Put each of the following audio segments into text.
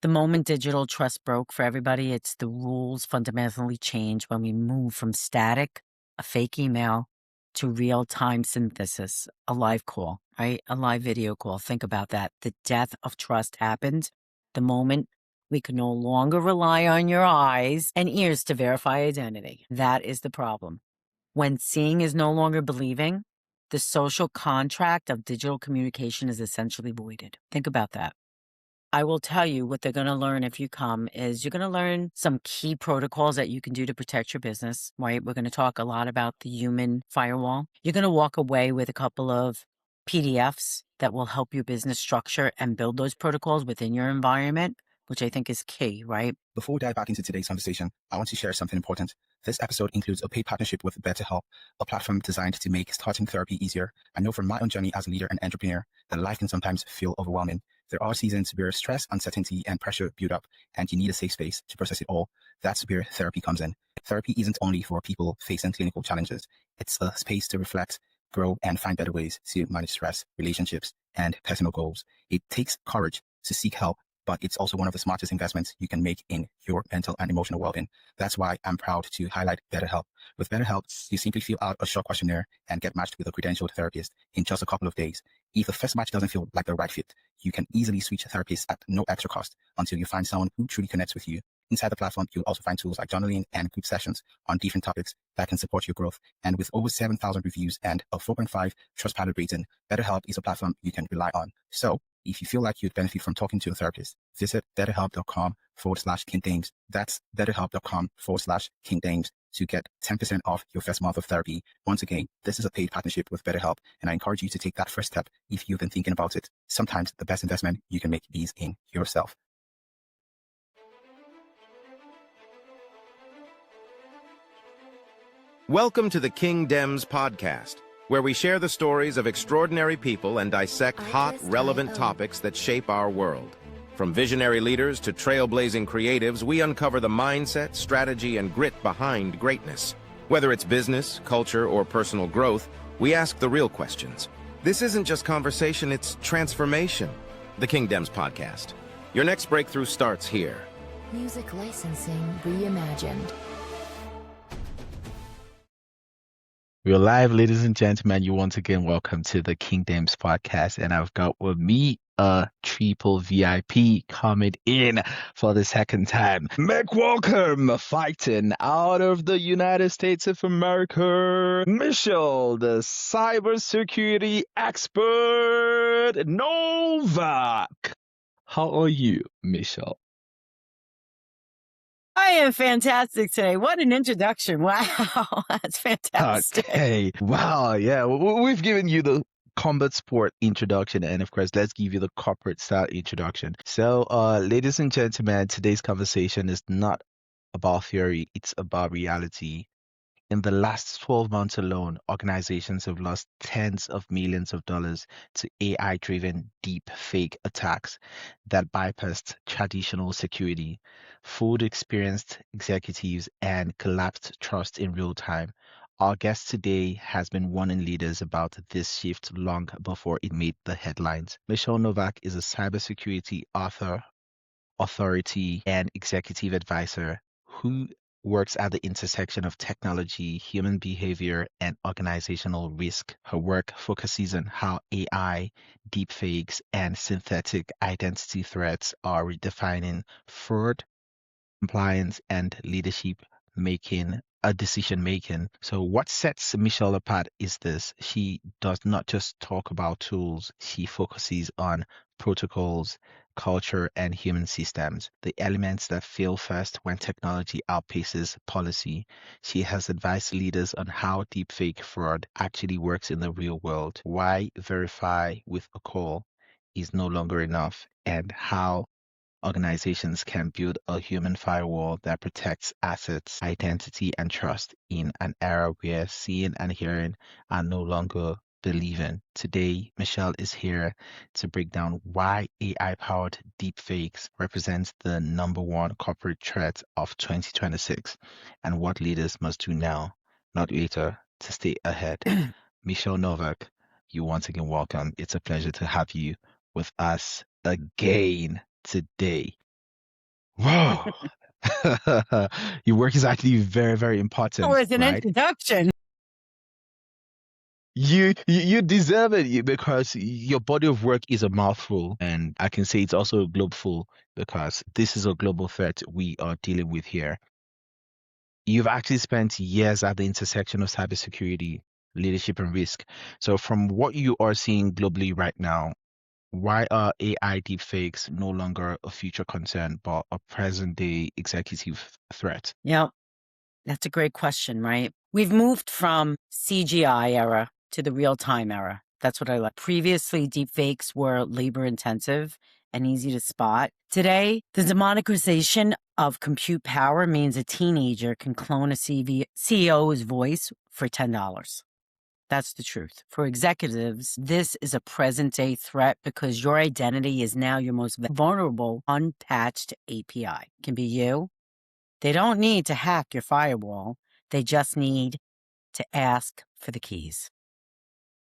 The moment digital trust broke for everybody, it's the rules fundamentally change when we move from static, a fake email, to real-time synthesis, a live call, right? A live video call. Think about that. The death of trust happened the moment we could no longer rely on your eyes and ears to verify identity. That is the problem. When seeing is no longer believing, the social contract of digital communication is essentially voided. Think about that. I will tell you what they're going to learn if you come is you're going to learn some key protocols that you can do to protect your business, right? We're going to talk a lot about the human firewall. You're going to walk away with a couple of PDFs that will help your business structure and build those protocols within your environment, which I think is key, right? Before we dive back into today's conversation, I want to share something important. This episode includes a paid partnership with BetterHelp, a platform designed to make starting therapy easier. I know from my own journey as a leader and entrepreneur that life can sometimes feel overwhelming. There are seasons where stress, uncertainty, and pressure build up, and you need a safe space to process it all. That's where therapy comes in. Therapy isn't only for people facing clinical challenges. It's a space to reflect, grow, and find better ways to manage stress, relationships, and personal goals. It takes courage to seek help, but it's also one of the smartest investments you can make in your mental and emotional well-being. That's why I'm proud to highlight BetterHelp. With BetterHelp, you simply fill out a short questionnaire and get matched with a credentialed therapist in just a couple of days. If the first match doesn't feel like the right fit, you can easily switch therapists at no extra cost until you find someone who truly connects with you. Inside the platform, you'll also find tools like journaling and group sessions on different topics that can support your growth. And with over 7,000 reviews and a 4.5 Trustpilot rating, BetterHelp is a platform you can rely on. So if you feel like you'd benefit from talking to a therapist, visit betterhelp.com/KingDames. That's betterhelp.com/KingDames to get 10% off your first month of therapy. Once again, this is a paid partnership with BetterHelp, and I encourage you to take that first step if you've been thinking about it. Sometimes the best investment you can make is in yourself. Welcome to the King Dems podcast, where we share the stories of extraordinary people and dissect hot, relevant topics that shape our world. From visionary leaders to trailblazing creatives, we uncover the mindset, strategy, and grit behind greatness. Whether it's business, culture, or personal growth, we ask the real questions. This isn't just conversation, it's transformation. The King Dems podcast. Your next breakthrough starts here. Music licensing reimagined. We're live, ladies and gentlemen. You once again welcome to the King Dems podcast, and I've got with me a triple VIP coming in for the second time. Make welcome, fighting out of the United States of America, Michele, the cybersecurity expert, Novack. How are you, Michele? I am fantastic today. What an introduction. Wow. That's fantastic. Okay. Wow. Yeah. We've given you the combat sport introduction, and of course, let's give you the corporate style introduction. So, ladies and gentlemen, today's conversation is not about theory, it's about reality. In the last 12 months alone, organizations have lost tens of millions of dollars to AI-driven deepfake attacks that bypassed traditional security, fooled experienced executives, and collapsed trust in real time. Our guest today has been warning leaders about this shift long before it made the headlines. Michele Novack is a cybersecurity author, authority, and executive advisor who works at the intersection of technology, human behavior, and organizational risk. Her work focuses on how AI, deepfakes, and synthetic identity threats are redefining fraud, compliance, and leadership decision making. So what sets Michele apart is this: she does not just talk about tools, she focuses on protocols, culture, and human systems, the elements that fail first when technology outpaces policy. She has advised leaders on how deepfake fraud actually works in the real world, why verify with a call is no longer enough, and how organizations can build a human firewall that protects assets, identity, and trust in an era where seeing and hearing are no longer believing. Today, Michele is here to break down why AI-powered deepfakes represents the number one corporate threat of 2026 and what leaders must do now, not later, to stay ahead. Michele Novack, you once again welcome. It's a pleasure to have you with us again today. Whoa. Your work is actually very, very That important, was an right? introduction. You deserve it because your body of work is a mouthful, and I can say it's also a globeful because this is a global threat we are dealing with here. You've actually spent years at the intersection of cybersecurity, leadership, and risk. So, from what you are seeing globally right now, why are AI deepfakes no longer a future concern but a present day executive threat? Yeah, that's a great question, right? We've moved from CGI era to the real time era. That's what I like. Previously, deepfakes were labor intensive and easy to spot. Today, the democratization of compute power means a teenager can clone a CEO's voice for $10. That's the truth. For executives, this is a present day threat because your identity is now your most vulnerable, unpatched API. It can be you. They don't need to hack your firewall. They just need to ask for the keys.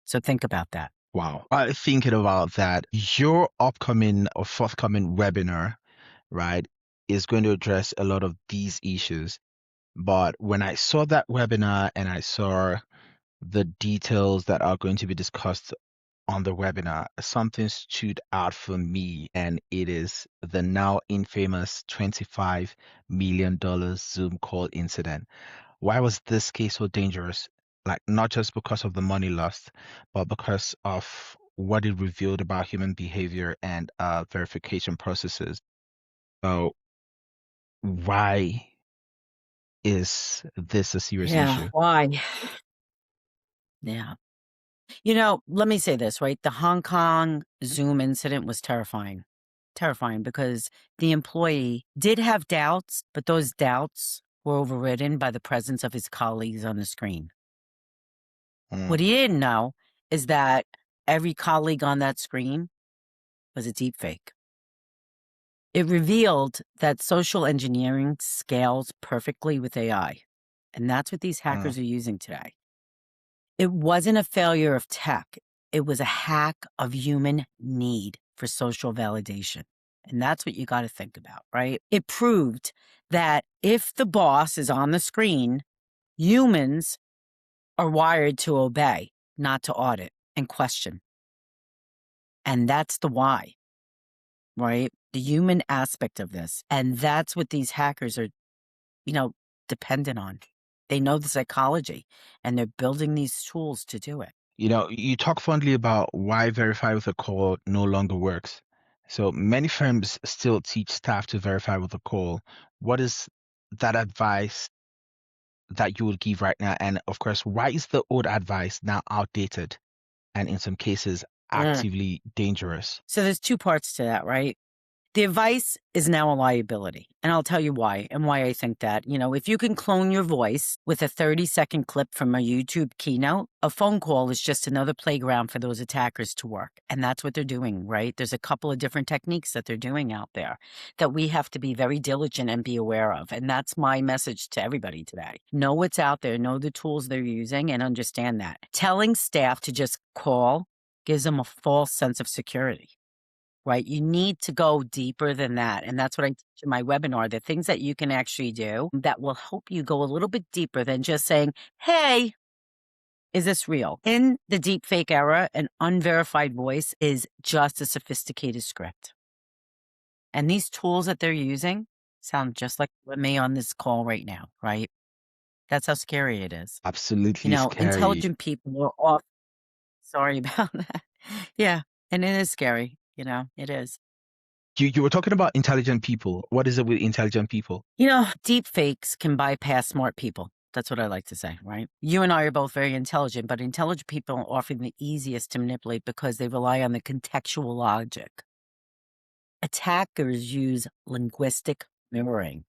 So think about that. Wow. Thinking about that, your upcoming or forthcoming webinar, right, is going to address a lot of these issues. But when I saw that webinar and I saw the details that are going to be discussed on the webinar, something stood out for me, and it is the now infamous $25 million Zoom call incident. Why was this case so dangerous? Like, not just because of the money lost, but because of what it revealed about human behavior and verification processes. So, why is this a serious issue? Why? Yeah. You know, let me say this, right? The Hong Kong Zoom incident was terrifying. Terrifying because the employee did have doubts, but those doubts were overridden by the presence of his colleagues on the screen. What he didn't know is that every colleague on that screen was a deepfake. It revealed that social engineering scales perfectly with AI. And that's what these hackers are using today. It wasn't a failure of tech. It was a hack of human need for social validation. And that's what you got to think about, right? It proved that if the boss is on the screen, humans are wired to obey, not to audit and question. And that's the why, right? The human aspect of this. And that's what these hackers are, dependent on. They know the psychology and they're building these tools to do it. You talk fondly about why verify with a call no longer works. So many firms still teach staff to verify with a call. What is that advice that you would give right now? And of course, why is the old advice now outdated and in some cases actively dangerous? So there's two parts to that, right? The advice is now a liability. And I'll tell you why and why I think that. If you can clone your voice with a 30-second clip from a YouTube keynote, a phone call is just another playground for those attackers to work. And that's what they're doing, right? There's a couple of different techniques that they're doing out there that we have to be very diligent and be aware of. And that's my message to everybody today. Know what's out there, know the tools they're using, and understand that. Telling staff to just call gives them a false sense of security. Right? You need to go deeper than that. And that's what I teach in my webinar, the things that you can actually do that will help you go a little bit deeper than just saying, hey, is this real? In the deepfake era, an unverified voice is just a sophisticated script. And these tools that they're using sound just like me on this call right now, right? That's how scary it is. Absolutely scary. Intelligent people are off. Sorry about that. Yeah. And it is scary. It is. You were talking about intelligent people. What is it with intelligent people? Deep fakes can bypass smart people. That's what I like to say, right? You and I are both very intelligent, but intelligent people are often the easiest to manipulate because they rely on the contextual logic. Attackers use linguistic mirroring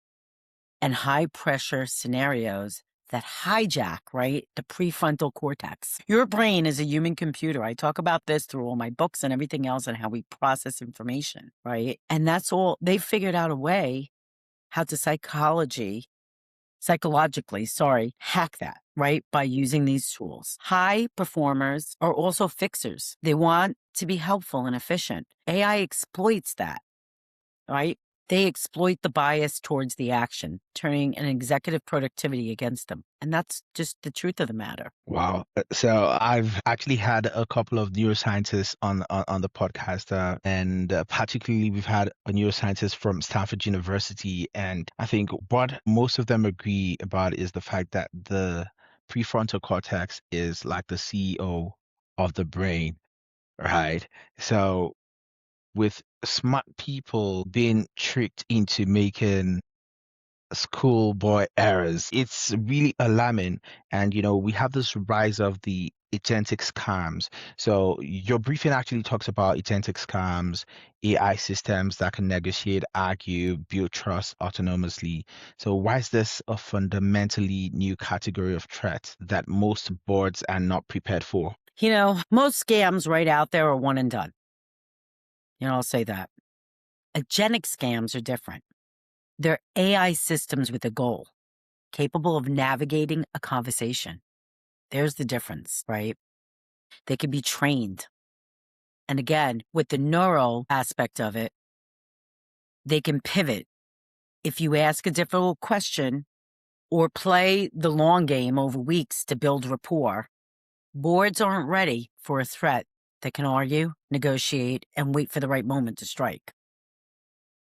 and high-pressure scenarios that hijack, right, the prefrontal cortex. Your brain is a human computer. I talk about this through all my books and everything else and how we process information, right? And that's all. They figured out a way how to psychologically, hack that, right, by using these tools. High performers are also fixers. They want to be helpful and efficient. AI exploits that, right? They exploit the bias towards the action, turning an executive productivity against them. And that's just the truth of the matter. Wow. So I've actually had a couple of neuroscientists on the podcast, and particularly we've had a neuroscientist from Stanford University. And I think what most of them agree about is the fact that the prefrontal cortex is like the CEO of the brain, right? So with smart people being tricked into making schoolboy errors, it's really alarming. And we have this rise of the agentic scams. So your briefing actually talks about agentic scams, AI systems that can negotiate, argue, build trust autonomously. So why is this a fundamentally new category of threat that most boards are not prepared for? Most scams right out there are one and done. I'll say that. Agentic scams are different. They're AI systems with a goal, capable of navigating a conversation. There's the difference, right? They can be trained. And again, with the neuro aspect of it, they can pivot. If you ask a difficult question or play the long game over weeks to build rapport, boards aren't ready for a threat that can argue, negotiate, and wait for the right moment to strike.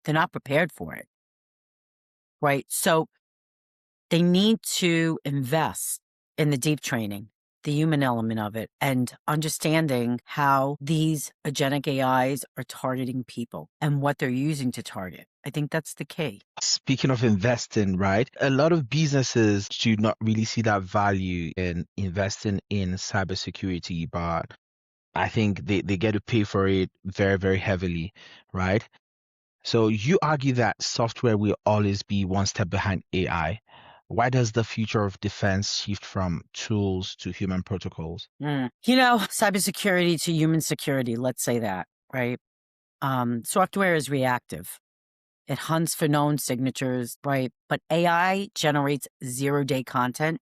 They're not prepared for it, right? So they need to invest in the deep training, the human element of it, and understanding how these agentic AIs are targeting people and what they're using to target. I think that's the key. Speaking of investing, right? A lot of businesses do not really see that value in investing in cybersecurity, but I think they get to pay for it very, very heavily, right? So you argue that software will always be one step behind AI. Why does the future of defense shift from tools to human protocols? Cybersecurity to human security, let's say that, right? Software is reactive. It hunts for known signatures, right? But AI generates 0-day content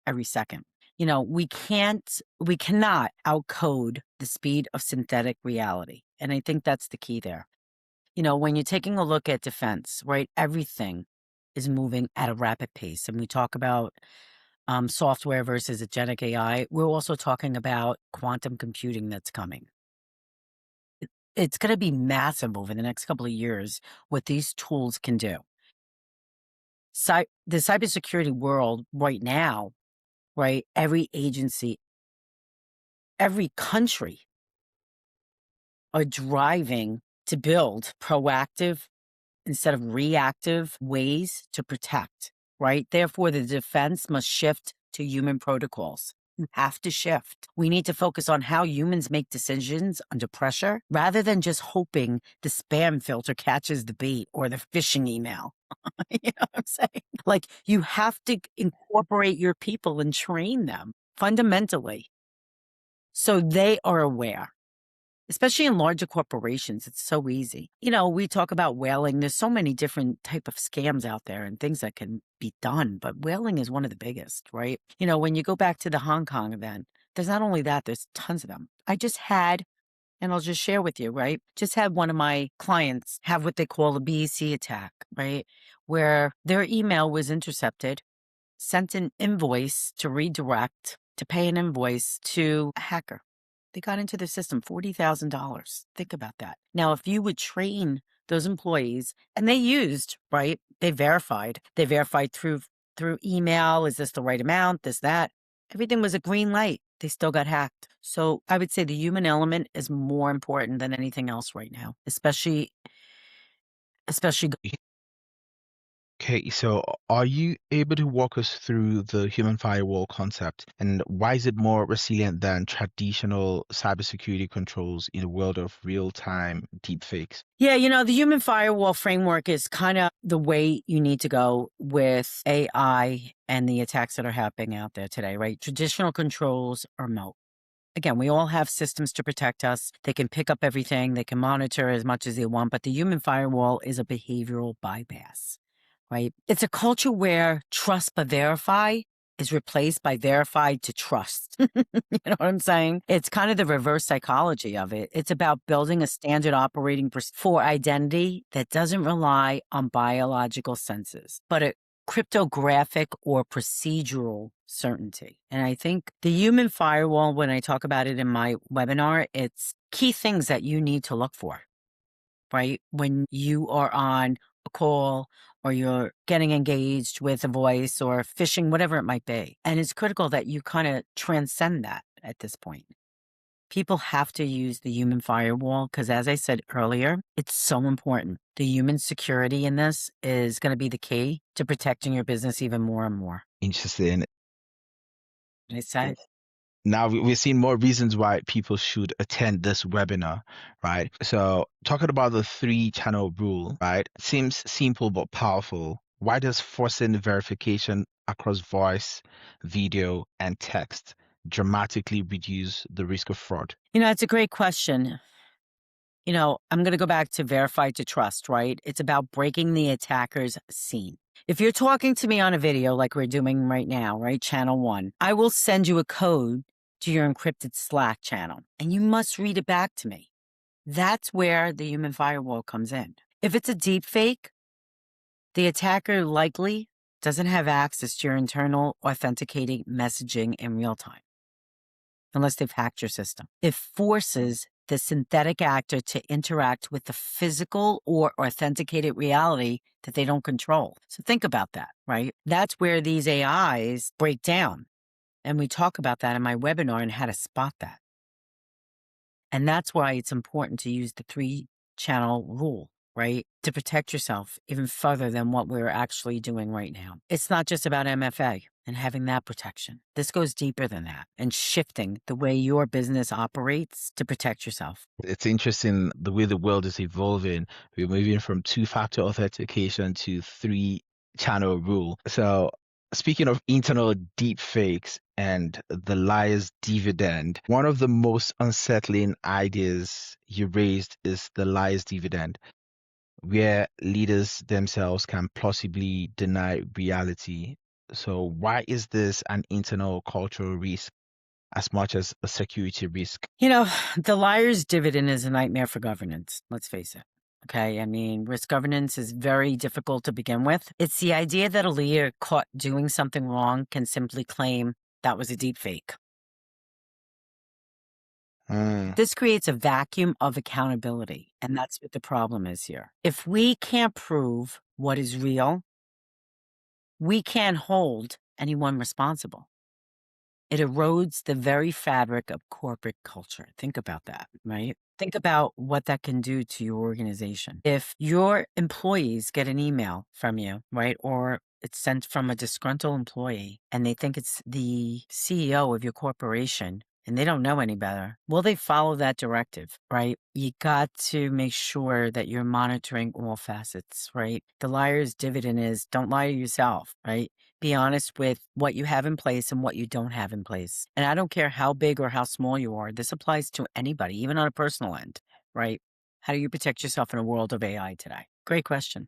every second. We cannot outcode the speed of synthetic reality. And I think that's the key there. When you're taking a look at defense, right, everything is moving at a rapid pace. And we talk about software versus agentic AI. We're also talking about quantum computing that's coming. It's going to be massive over the next couple of years what these tools can do. The cybersecurity world right now, right, every agency, every country are driving to build proactive instead of reactive ways to protect, right? Therefore, the defense must shift to human protocols. You have to shift. We need to focus on how humans make decisions under pressure rather than just hoping the spam filter catches the bait or the phishing email. You know what I'm saying? Like, you have to incorporate your people and train them fundamentally so they are aware. Especially in larger corporations, it's so easy. We talk about whaling. There's so many different type of scams out there and things that can be done, but whaling is one of the biggest, right? When you go back to the Hong Kong event, there's not only that, there's tons of them. I just had, and I'll just share with you, right? Just had one of my clients have what they call a BEC attack, right? Where their email was intercepted, sent an invoice to redirect to pay an invoice to a hacker. They got into the system, $40,000. Think about that. Now, if you would train those employees, and they used, right? They verified through email. Is this the right amount? This, that. Everything was a green light. They still got hacked. So I would say the human element is more important than anything else right now, especially. Okay, so are you able to walk us through the human firewall concept and why is it more resilient than traditional cybersecurity controls in the world of real-time deepfakes? Yeah, the human firewall framework is kind of the way you need to go with AI and the attacks that are happening out there today, right? Traditional controls are moot. Again, we all have systems to protect us. They can pick up everything. They can monitor as much as they want, but the human firewall is a behavioral bypass. Right? It's a culture where trust but verify is replaced by verified to trust. You know what I'm saying? It's kind of the reverse psychology of it. It's about building a standard operating for identity that doesn't rely on biological senses, but a cryptographic or procedural certainty. And I think the human firewall, when I talk about it in my webinar, it's key things that you need to look for, right? When you are on a call or you're getting engaged with a voice or phishing, whatever it might be. And it's critical that you kind of transcend that at this point. People have to use the human firewall because, as I said earlier, it's so important. The human security in this is going to be the key to protecting your business even more and more. Interesting. I said. Now we're seeing more reasons why people should attend this webinar, right? So talking about the 3-channel rule, right? It seems simple but powerful. Why does forcing verification across voice, video, and text dramatically reduce the risk of fraud? It's a great question. I'm going to go back to verified to trust, right? It's about breaking the attacker's scene. If you're talking to me on a video like we're doing right now, right? Channel 1, I will send you a code to your encrypted Slack channel, and you must read it back to me. That's where the human firewall comes in. If it's a deep fake, the attacker likely doesn't have access to your internal authenticating messaging in real time, unless they've hacked your system. It forces the synthetic actor to interact with the physical or authenticated reality that they don't control. So think about that, right? That's where these AIs break down. And we talk about that in my webinar and how to spot that. And that's why it's important to use the 3-channel rule, right? To protect yourself even further than what we're actually doing right now. It's not just about MFA and having that protection. This goes deeper than that and shifting the way your business operates to protect yourself. It's interesting the way the world is evolving. We're moving from 2-factor authentication to 3-channel rule. So speaking of internal deep fakes and the liar's dividend, one of the most unsettling ideas you raised is the liar's dividend, where leaders themselves can plausibly deny reality. So why is this an internal cultural risk as much as a security risk? The liar's dividend is a nightmare for governance, let's face it. Okay, I mean, risk governance is very difficult to begin with. It's the idea that a leader caught doing something wrong can simply claim that was a deep fake. This creates a vacuum of accountability, and that's what the problem is here. If we can't prove what is real, we can't hold anyone responsible. It erodes the very fabric of corporate culture. Think about that, right? Think about what that can do to your organization. If your employees get an email from you, right, or it's sent from a disgruntled employee and they think it's the CEO of your corporation and they don't know any better, will they follow that directive, right? You got to make sure that you're monitoring all facets, right? The liar's dividend is don't lie to yourself, right? Be honest with what you have in place and what you don't have in place. And I don't care how big or how small you are. This applies to anybody, even on a personal end, right? How do you protect yourself in a world of AI today? Great question.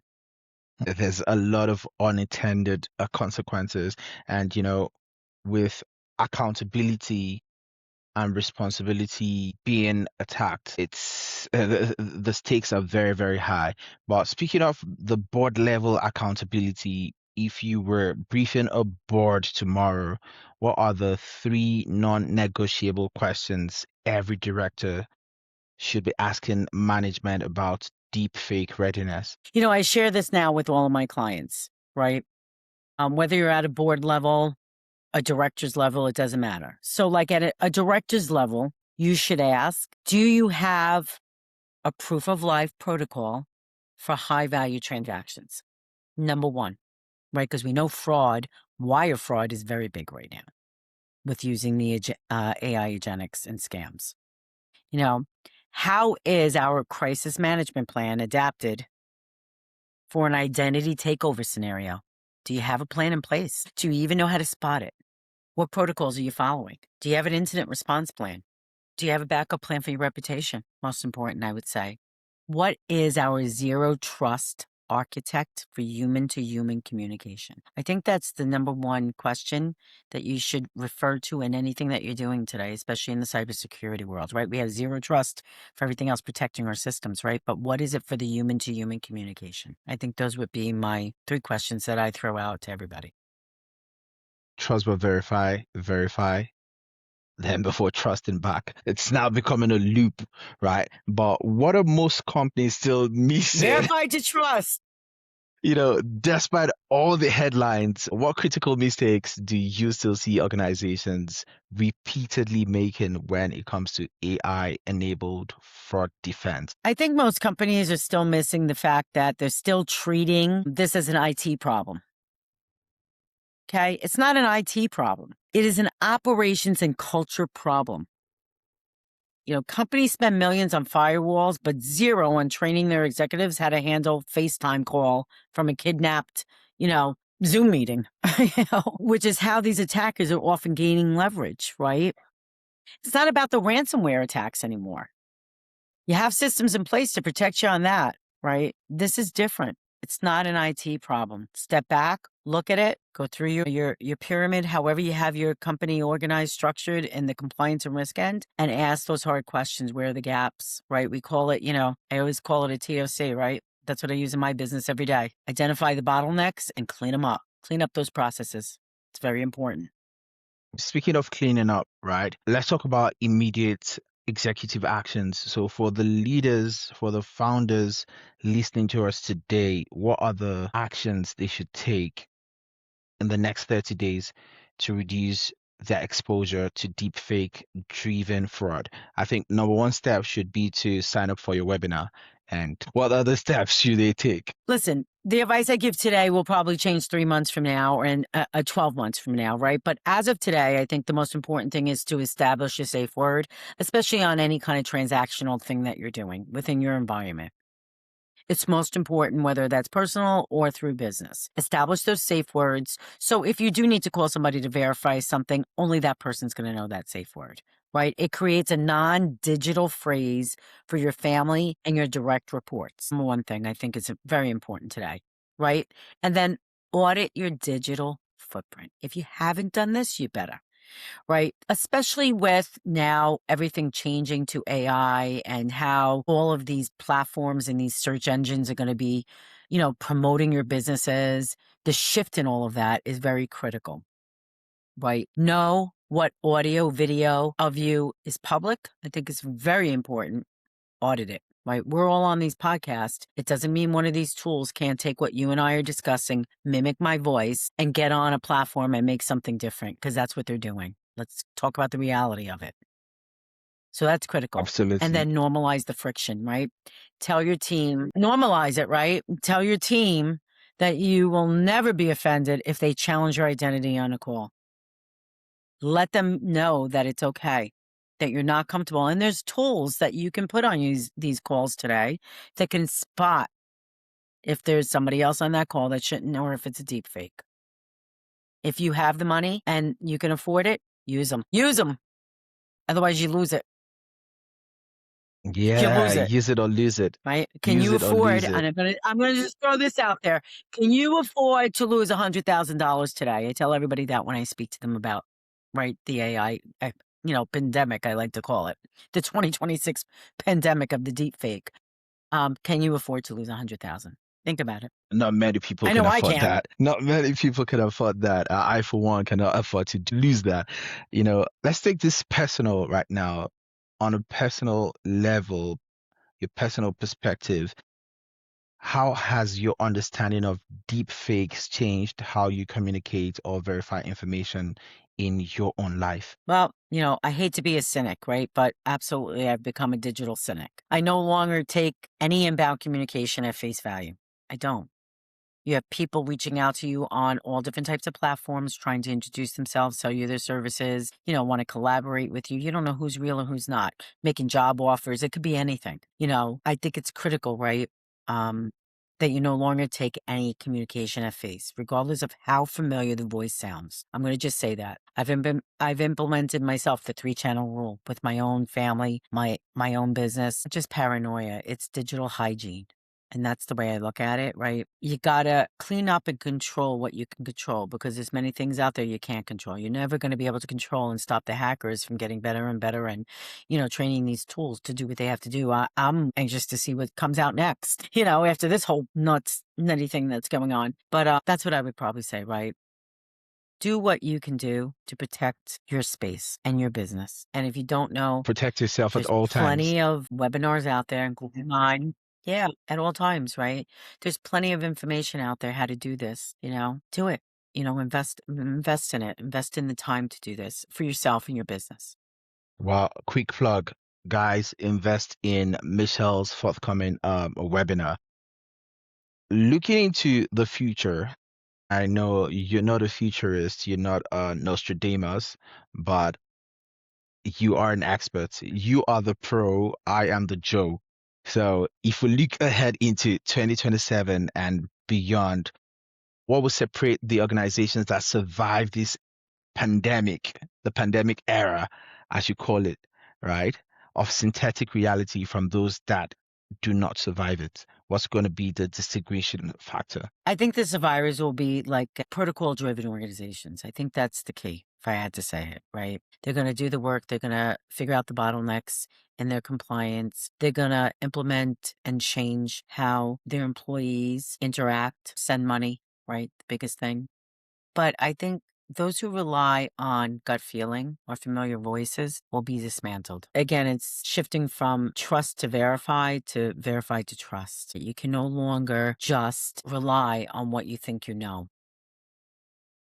There's a lot of unintended consequences. And, with accountability and responsibility being attacked, it's the stakes are very, very high. But speaking of the board level accountability, if you were briefing a board tomorrow, what are the 3 non-negotiable questions every director should be asking management about deepfake readiness? I share this now with all of my clients, right? Whether you're at a board level, a director's level, it doesn't matter. So like at a director's level, you should ask, do you have a proof of life protocol for high value transactions? Number 1, right? Because we know fraud, wire fraud is very big right now with using the AI agentics and scams. How is our crisis management plan adapted for an identity takeover scenario? Do you have a plan in place? Do you even know how to spot it? What protocols are you following? Do you have an incident response plan? Do you have a backup plan for your reputation? Most important, I would say. What is our zero trust architect for human-to-human communication? I think that's the number one question that you should refer to in anything that you're doing today, especially in the cybersecurity world, right? We have zero trust for everything else protecting our systems, right? But what is it for the human-to-human communication? I think those would be my 3 questions that I throw out to everybody. Trust but verify, verify, then before trusting back. It's now becoming a loop, right? But what are most companies still missing? Verify to trust. Despite all the headlines, what critical mistakes do you still see organizations repeatedly making when it comes to AI-enabled fraud defense? I think most companies are still missing the fact that they're still treating this as an IT problem. Okay? It's not an IT problem. It is an operations and culture problem. Companies spend millions on firewalls, but zero on training their executives how to handle FaceTime call from a kidnapped, Zoom meeting, which is how these attackers are often gaining leverage, right? It's not about the ransomware attacks anymore. You have systems in place to protect you on that, right? This is different. It's not an IT problem. Step back, look at it, go through your pyramid, however you have your company organized, structured in the compliance and risk end, and ask those hard questions. Where are the gaps, right? We call it, I always call it a TOC, right? That's what I use in my business every day. Identify the bottlenecks and clean them up. Clean up those processes. It's very important. Speaking of cleaning up, right? Let's talk about immediate executive actions. So for the leaders, for the founders listening to us today, what are the actions they should take in the next 30 days to reduce their exposure to deepfake driven fraud? I think number one step should be to sign up for your webinar. And what other steps should they take? Listen, the advice I give today will probably change 3 months from now and 12 months from now, right? But as of today, I think the most important thing is to establish a safe word, especially on any kind of transactional thing that you're doing within your environment. It's most important whether that's personal or through business. Establish those safe words. So if you do need to call somebody to verify something, only that person's going to know that safe word, right? It creates a non-digital phrase for your family and your direct reports. One thing I think is very important today, right? And then audit your digital footprint. If you haven't done this, you better. Right? Especially with now everything changing to AI and how all of these platforms and these search engines are going to be, promoting your businesses. The shift in all of that is very critical, right? Know what audio, video of you is public. I think it's very important. Audit it. Right? We're all on these podcasts. It doesn't mean one of these tools can't take what you and I are discussing, mimic my voice, and get on a platform and make something different, because that's what they're doing. Let's talk about the reality of it. So that's critical. Absolutely. And then normalize the friction, right? Tell your team, normalize it, right? Tell your team that you will never be offended if they challenge your identity on a call. Let them know that it's okay, that you're not comfortable. And there's tools that you can put on these calls today that can spot if there's somebody else on that call that shouldn't, or if it's a deep fake. If you have the money and you can afford it, use them. Use them. Otherwise, you lose it. Yeah, lose it. use it or lose it. Right? Can Use you it or afford? lose it. And I'm gonna just throw this out there. Can you afford to lose $100,000 today? I tell everybody that when I speak to them about the AI. Pandemic, I like to call it, the 2026 pandemic of the deep fake. Can you afford to lose 100,000? Think about it. Not many people can afford that. Not many people can afford that. I, for one, cannot afford to lose that. Let's take this personal right now. On a personal level, your personal perspective, how has your understanding of deep fakes changed how you communicate or verify information in your own life? Well, I hate to be a cynic, right? But absolutely, I've become a digital cynic. I no longer take any inbound communication at face value. I don't. You have people reaching out to you on all different types of platforms, trying to introduce themselves, sell you their services, want to collaborate with you. You don't know who's real or who's not. Making job offers. It could be anything. I think it's critical, right? That you no longer take any communication at face, regardless of how familiar the voice sounds. I'm going to just say that. I've implemented myself the 3-channel rule with my own family, my own business. Just paranoia. It's digital hygiene. And that's the way I look at it, right? You gotta clean up and control what you can control, because there's many things out there you can't control. You're never going to be able to control and stop the hackers from getting better and better and, training these tools to do what they have to do. I'm anxious to see what comes out next, after this whole nutty thing that's going on. But that's what I would probably say, right? Do what you can do to protect your space and your business. And if you don't know, Protect yourself at there's all times. plenty of webinars out there, including mine. Yeah, at all times, right? There's plenty of information out there how to do this, do it. Invest in it. Invest in the time to do this for yourself and your business. Well, quick plug, guys, invest in Michelle's forthcoming webinar. Looking into the future, I know you're not a futurist, you're not Nostradamus, but you are an expert. You are the pro, I am the Joe. So if we look ahead into 2027 and beyond, what will separate the organizations that survive this pandemic, the pandemic era, as you call it, right, of synthetic reality from those that do not survive it? What's going to be the distinguishing factor? I think the survivors will be like protocol-driven organizations. I think that's the key, if I had to say it, right? They're going to do the work. They're going to figure out the bottlenecks in their compliance. They're going to implement and change how their employees interact, send money, right? The biggest thing. But I think those who rely on gut feeling or familiar voices will be dismantled. Again, it's shifting from trust to verify to trust. You can no longer just rely on what you think you know.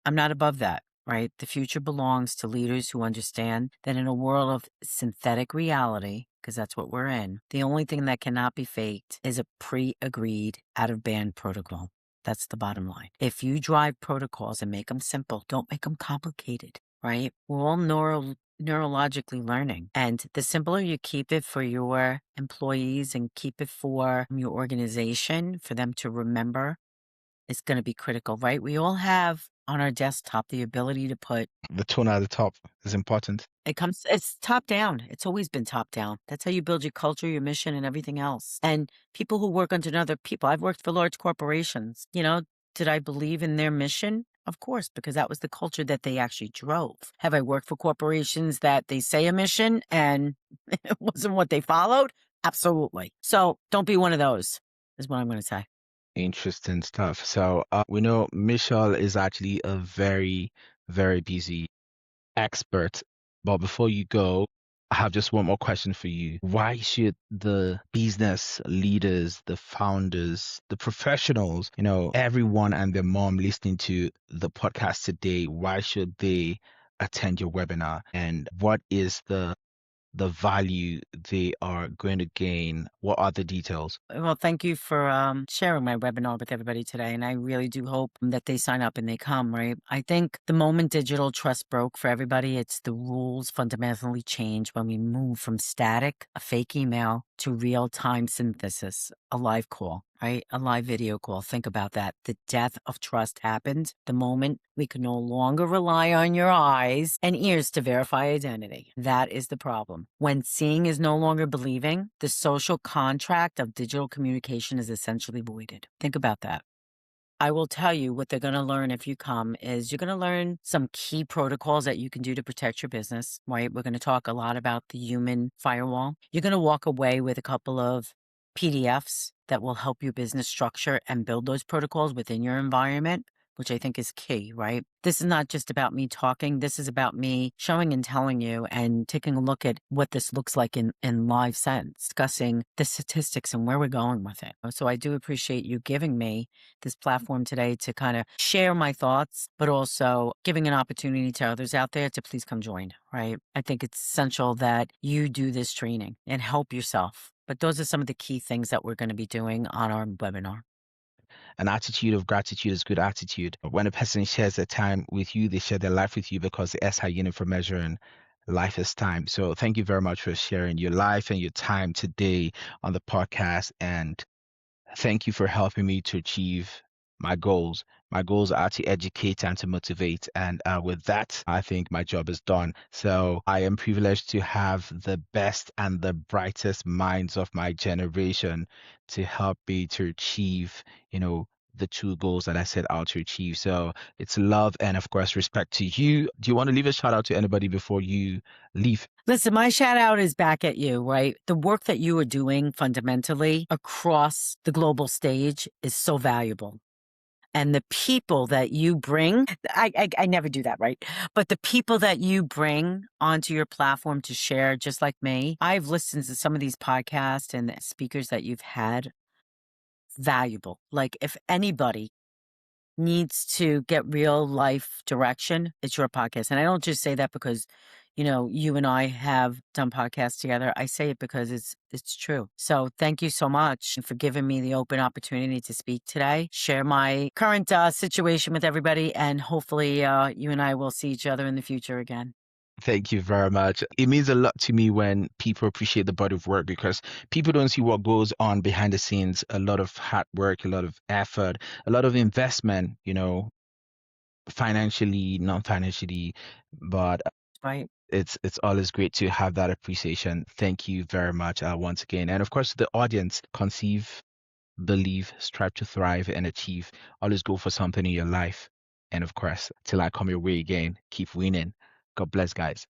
I'm not above that, right? The future belongs to leaders who understand that in a world of synthetic reality, because that's what we're in, the only thing that cannot be faked is a pre-agreed out-of-band protocol. That's the bottom line. If you drive protocols and make them simple, don't make them complicated, right? We're all neurologically learning. And the simpler you keep it for your employees and keep it for your organization, for them to remember, it's going to be critical, right? We all have on our desktop the ability to put The tone at the top is important. it's top down. It's always been top down. That's how you build your culture, your mission, and everything else. And people who work under other people, I've worked for large corporations. Did I believe in their mission? Of course, because that was the culture that they actually drove. Have I worked for corporations that they say a mission and it wasn't what they followed? Absolutely. So don't be one of those, is what I'm going to say. Interesting stuff. So we know Michelle is actually a very, very busy expert. But before you go, I have just one more question for you. Why should the business leaders, the founders, the professionals, everyone and their mom listening to the podcast today, why should they attend your webinar? And what is the value they are going to gain? What are the details? Well, thank you for sharing my webinar with everybody today. And I really do hope that they sign up and they come, right? I think the moment digital trust broke for everybody, it's the rules fundamentally change when we move from static, a fake email, to real-time synthesis, a live call, right? A live video call. Think about that. The death of trust happened the moment we could no longer rely on your eyes and ears to verify identity. That is the problem. When seeing is no longer believing, the social contract of digital communication is essentially voided. Think about that. I will tell you what they're going to learn if you come is you're going to learn some key protocols that you can do to protect your business, right? We're going to talk a lot about the human firewall. You're going to walk away with a couple of PDFs that will help your business structure and build those protocols within your environment, which I think is key, right? This is not just about me talking. This is about me showing and telling you and taking a look at what this looks like in live sense, discussing the statistics and where we're going with it. So I do appreciate you giving me this platform today to kind of share my thoughts, but also giving an opportunity to others out there to please come join, right? I think it's essential that you do this training and help yourself. But those are some of the key things that we're going to be doing on our webinar. An attitude of gratitude is good attitude. When a person shares their time with you, they share their life with you because the S are unit for measuring life is time. So thank you very much for sharing your life and your time today on the podcast. And thank you for helping me to achieve my goals. My goals are to educate and to motivate. And with that, I think my job is done. So I am privileged to have the best and the brightest minds of my generation to help me to achieve, the two goals that I set out to achieve. So it's love and, of course, respect to you. Do you want to leave a shout out to anybody before you leave? Listen, my shout out is back at you, right? The work that you are doing fundamentally across the global stage is so valuable. And the people that you bring, I never do that, right? But the people that you bring onto your platform to share, just like me, I've listened to some of these podcasts and the speakers that you've had. Valuable. Like if anybody needs to get real life direction, it's your podcast. And I don't just say that because, you and I have done podcasts together. I say it because it's true. So thank you so much for giving me the open opportunity to speak today, share my current situation with everybody, and hopefully you and I will see each other in the future again. Thank you very much. It means a lot to me when people appreciate the body of work because people don't see what goes on behind the scenes. A lot of hard work, a lot of effort, a lot of investment, financially, non-financially, but Right. it's always great to have that appreciation. Thank you very much once again. And of course, the audience, conceive, believe, strive to thrive and achieve. Always go for something in your life. And of course, till I come your way again, keep winning. God bless, guys.